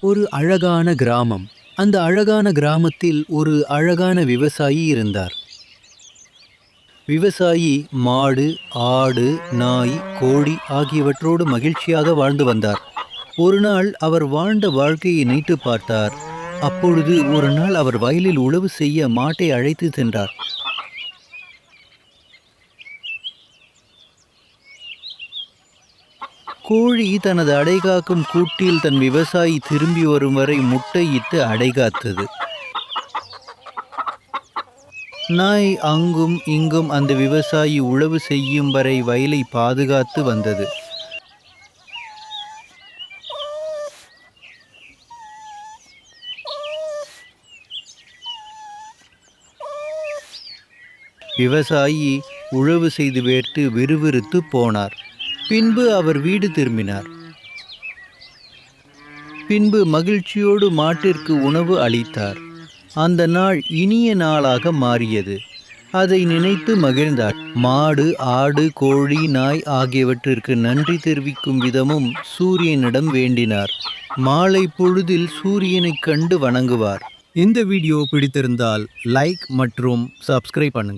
ஒரு அழகான கிராமம். அந்த அழகான கிராமத்தில் ஒரு அழகான விவசாயி இருந்தார். விவசாயி மாடு, ஆடு, நாய், கோழி ஆகியவற்றோடு மகிழ்ச்சியாக வாழ்ந்து வந்தார். ஒரு நாள் அவர் வாழ்ந்த வாழ்க்கையை நினைத்து பார்த்தார். அப்பொழுது ஒரு நாள் அவர் வயலில் உழவு செய்ய மாட்டை அழைத்து சென்றார். கோழி தனது அடைகாக்கும் கூட்டில் தன் விவசாயி திரும்பி வரும் வரை முட்டையிட்டு அடைகாத்தது. நாய் அங்கும் இங்கும் அந்த விவசாயி உழவு செய்யும் வரை வயலை பாதுகாத்து வந்தது. விவசாயி உழவு செய்து வேர்த்து விறுவிறுத்து போனார். பின்பு அவர் வீடு திரும்பினார். பின்பு மகிழ்ச்சியோடு மாட்டிற்கு உணவு அளித்தார். அந்த நாள் இனிய நாளாக மாறியது. அதை நினைத்து மகிழ்ந்தார். மாடு, ஆடு, கோழி, நாய் ஆகியவற்றிற்கு நன்றி தெரிவிக்கும் விதமும் சூரியனிடம் வேண்டினார். மாலை பொழுதில் சூரியனைக் கண்டு வணங்குவார். இந்த வீடியோ பிடித்திருந்தால் லைக் மற்றும் சப்ஸ்கிரைப் பண்ணுங்க.